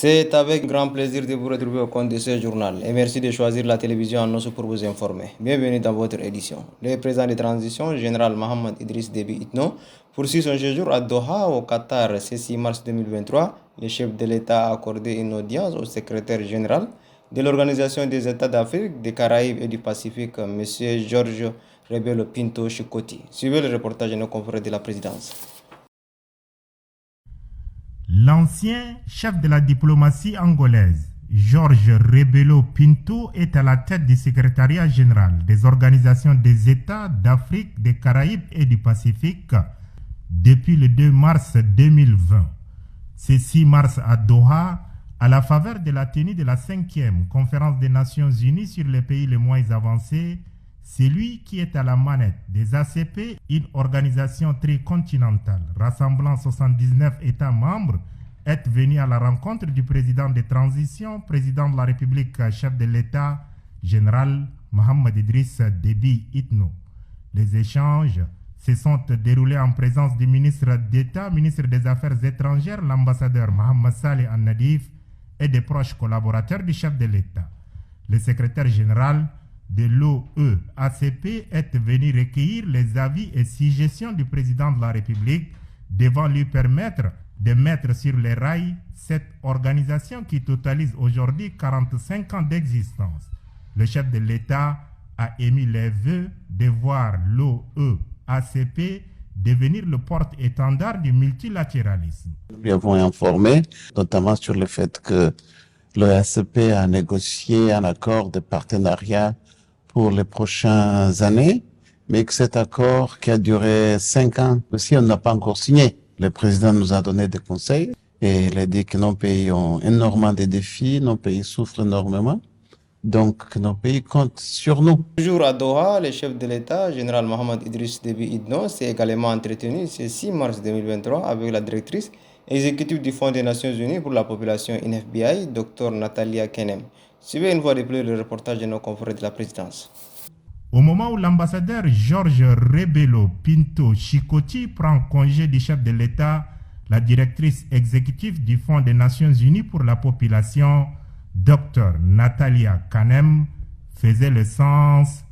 C'est avec grand plaisir de vous retrouver au compte de ce journal et merci de choisir la télévision en pour vous informer. Bienvenue dans votre édition. Le président de transition, général Mohamed Idriss Déby Itno, poursuit son séjour à Doha au Qatar ce 6 mars 2023. Le chef de l'État a accordé une audience au secrétaire général de l'Organisation des États d'Afrique, des Caraïbes et du Pacifique, M. Georges Rebelo Pinto Chikoti. Suivez le reportage de nos confrères de la présidence. L'ancien chef de la diplomatie angolaise, Georges Rebelo Pinto, est à la tête du secrétariat général des organisations des États d'Afrique, des Caraïbes et du Pacifique depuis le 2 mars 2020. Ce 6 mars à Doha, à la faveur de la tenue de la 5e conférence des Nations Unies sur les pays les moins avancés, c'est lui qui est à la manette des ACP, une organisation tricontinentale rassemblant 79 États membres, est venu à la rencontre du président de transition, président de la République, chef de l'État, général Mohamed Idriss Déby Itno. Les échanges se sont déroulés en présence du ministre d'État, ministre des Affaires étrangères, l'ambassadeur Mohamed Saleh Al-Nadif et des proches collaborateurs du chef de l'État. Le secrétaire général de l'OEACP est venu recueillir les avis et suggestions du président de la République devant lui permettre de mettre sur les rails cette organisation qui totalise aujourd'hui 45 ans d'existence. Le chef de l'État a émis les vœux de voir l'OEACP devenir le porte-étendard du multilatéralisme. Nous lui avons informé, notamment sur le fait que l'OEACP a négocié un accord de partenariat pour les prochaines années, mais que cet accord qui a duré 5 ans, aussi on n'a pas encore signé. Le président nous a donné des conseils et il a dit que nos pays ont énormément de défis, nos pays souffrent énormément, donc nos pays comptent sur nous. Toujours à Doha, le chef de l'État, général Mohamed Idriss Déby Itno, s'est également entretenu ce 6 mars 2023 avec la directrice exécutive du Fonds des Nations Unies pour la population INFBI, Dr Natalia Kenem. Suivez une fois de plus le reportage de nos confrères de la présidence. Au moment où l'ambassadeur Georges Rebelo Pinto Chikoti prend congé du chef de l'État, la directrice exécutive du Fonds des Nations Unies pour la population, Dr Natalia Kenem, faisait le sens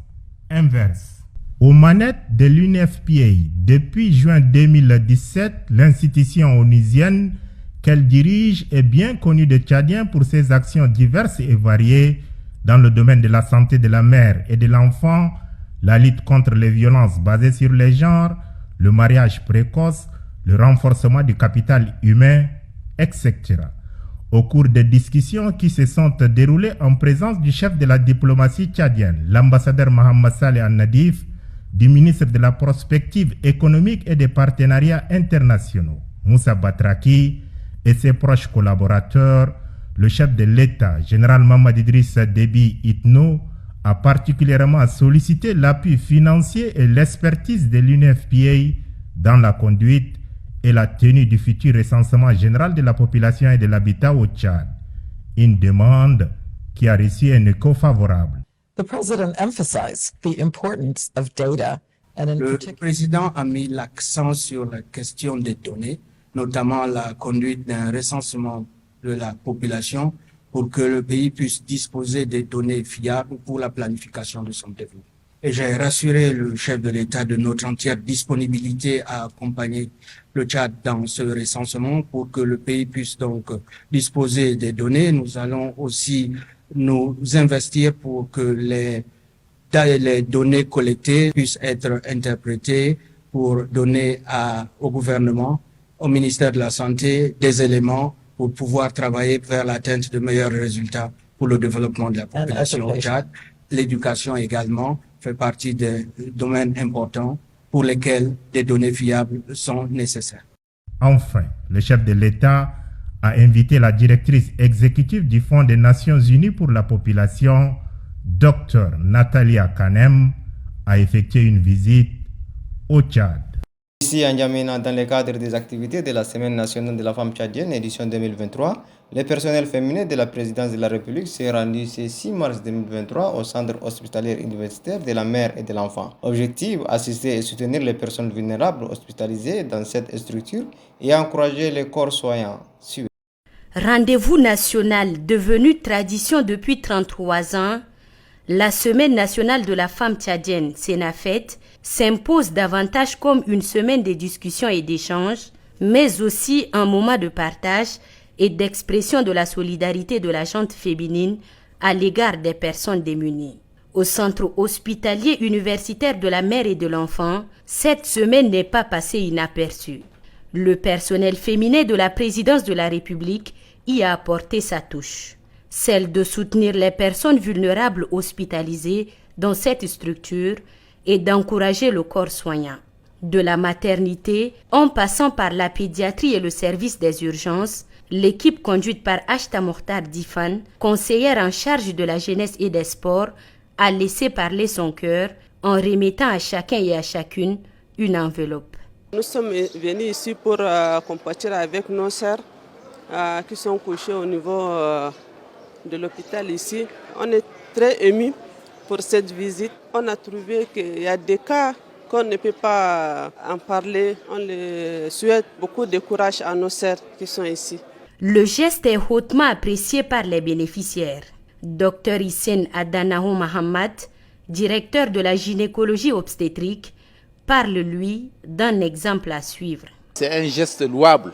inverse. Aux manettes de l'UNFPA, depuis juin 2017, l'institution onusienne qu'elle dirige est bien connue des Tchadiens pour ses actions diverses et variées dans le domaine de la santé de la mère et de l'enfant, la lutte contre les violences basées sur les genres, le mariage précoce, le renforcement du capital humain, etc. Au cours des discussions qui se sont déroulées en présence du chef de la diplomatie tchadienne, l'ambassadeur Mohamed Saleh Al-Nadif, du ministre de la prospective économique et des partenariats internationaux, Moussa Batraki, et ses proches collaborateurs, le chef de l'État, général Mohamed Idriss Déby Itno, a particulièrement sollicité l'appui financier et l'expertise de l'UNFPA dans la conduite et la tenue du futur recensement général de la population et de l'habitat au Tchad. Une demande qui a reçu un écho favorable. The president emphasized the importance of data and in Le particular. président a mis l'accent sur la question des données, notamment la conduite d'un recensement de la population pour que le pays puisse disposer des données fiables pour la planification de son développement. Et j'ai rassuré le chef de l'État de notre entière disponibilité à accompagner le Tchad dans ce recensement pour que le pays puisse donc disposer des données. Nous allons aussi nous investir pour que les données collectées puissent être interprétées pour donner au gouvernement, au ministère de la Santé, des éléments pour pouvoir travailler vers l'atteinte de meilleurs résultats pour le développement de la population au Tchad. L'éducation également fait partie des domaines importants pour lesquels des données fiables sont nécessaires. Enfin, le chef de l'État a invité la directrice exécutive du Fonds des Nations Unies pour la population, Dr Natalia Kenem, à effectuer une visite au Tchad. Ici à N'Djamena, dans le cadre des activités de la Semaine nationale de la femme tchadienne, édition 2023, le personnel féminin de la présidence de la République s'est rendu ce 6 mars 2023 au centre hospitalier universitaire de la mère et de l'enfant. Objectif, assister et soutenir les personnes vulnérables hospitalisées dans cette structure et encourager les corps soignants. Rendez-vous national devenu tradition depuis 33 ans, la Semaine nationale de la femme tchadienne, Senafet, s'impose davantage comme une semaine de discussions et d'échanges, mais aussi un moment de partage et d'expression de la solidarité de la gente féminine à l'égard des personnes démunies. Au centre hospitalier universitaire de la mère et de l'enfant, cette semaine n'est pas passée inaperçue. Le personnel féminin de la présidence de la République y a apporté sa touche, celle de soutenir les personnes vulnérables hospitalisées dans cette structure et d'encourager le corps soignant. De la maternité, en passant par la pédiatrie et le service des urgences, l'équipe conduite par Ashta Mokhtar Difan, conseillère en charge de la jeunesse et des sports, a laissé parler son cœur en remettant à chacun et à chacune une enveloppe. Nous sommes venus ici pour compatir avec nos sœurs qui sont couchées au niveau de l'hôpital ici. On est très émus pour cette visite. On a trouvé qu'il y a des cas qu'on ne peut pas en parler. On les souhaite beaucoup de courage à nos sœurs qui sont ici. Le geste est hautement apprécié par les bénéficiaires. Dr Hissène Adanaho Mohamed, directeur de la gynécologie obstétrique, parle, lui, d'un exemple à suivre. C'est un geste louable.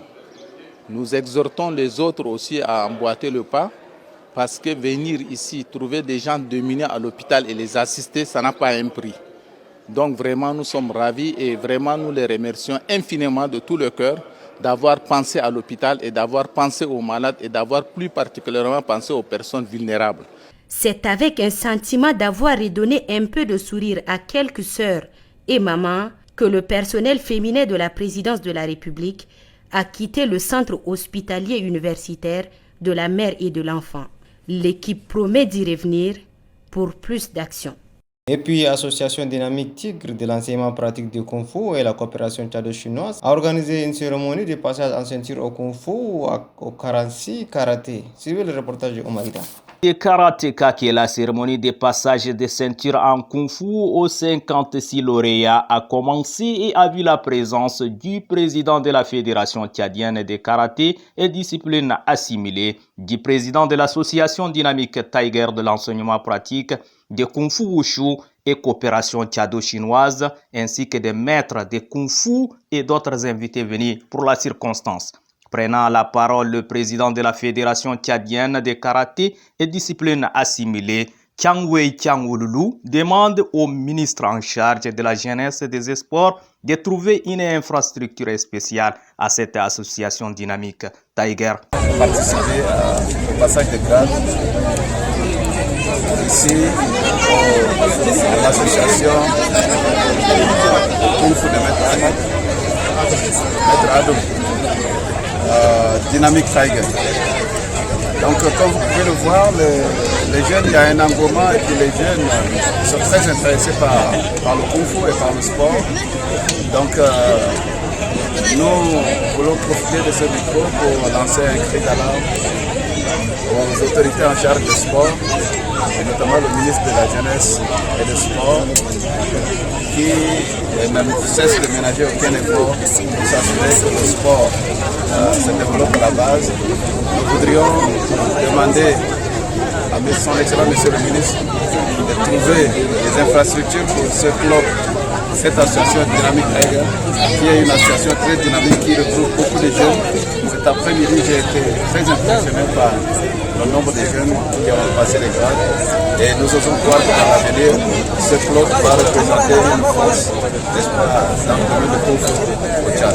Nous exhortons les autres aussi à emboîter le pas, parce que venir ici, trouver des gens démunis à l'hôpital et les assister, ça n'a pas un prix. Donc vraiment, nous sommes ravis et vraiment nous les remercions infiniment de tout le cœur d'avoir pensé à l'hôpital et d'avoir pensé aux malades et d'avoir plus particulièrement pensé aux personnes vulnérables. C'est avec un sentiment d'avoir redonné un peu de sourire à quelques sœurs et mamans que le personnel féminin de la présidence de la République a quitté le centre hospitalier universitaire de la mère et de l'enfant. L'équipe promet d'y revenir pour plus d'actions. Et puis, Association Dynamique Tigre de l'enseignement pratique du Kung Fu et la coopération tchado-chinoise a organisé une cérémonie de passage en ceinture au Kung Fu, au Karansi Karaté. Suivez le reportage de Omaïda. Le karatéka, qui est la cérémonie de passage des ceintures en Kung Fu aux 56 lauréats, a commencé et a vu la présence du président de la Fédération tchadienne de karaté et discipline assimilée, du président de l'association dynamique Tiger de l'enseignement pratique de Kung Fu Wushu et coopération tchado-chinoise, ainsi que des maîtres de Kung Fu et d'autres invités venus pour la circonstance. Prenant la parole, le président de la Fédération tchadienne de karaté et discipline assimilée, Tiangwei Tiangwululu, demande au ministre en charge de la jeunesse et des sports de trouver une infrastructure spéciale à cette association dynamique Tiger. Participer au passage de grade ici à l'association Kung Fu de Maître Adou. Dynamique Tiger. Donc comme vous pouvez le voir, les jeunes, il y a un engouement et puis les jeunes sont très intéressés par le Kung Fu et par le sport. Donc nous voulons profiter de ce micro pour lancer un cri d'alarme aux autorités en charge du sport, et notamment le ministre de la Jeunesse et du Sport, qui ne cesse de ménager aucun effort pour s'assurer que le sport se développe à la base. Nous voudrions demander à son excellent monsieur le ministre de trouver des infrastructures pour ce club, cette association dynamique Tiger, qui est une association très dynamique qui regroupe beaucoup de jeunes. Cet après-midi, j'ai été très impressionné par le nombre de jeunes qui ont passé les grades et nous osons croire qu'à l'avenir, ce club va représenter une force dans le domaine de Kung Fu au Tchad.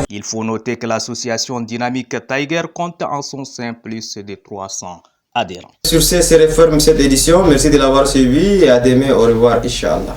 Il faut noter que l'association dynamique Tiger compte en son sein plus de 300 adhérents. Sur ce, c'est referme cette édition. Merci de l'avoir suivi et à demain. Au revoir, Inch'Allah.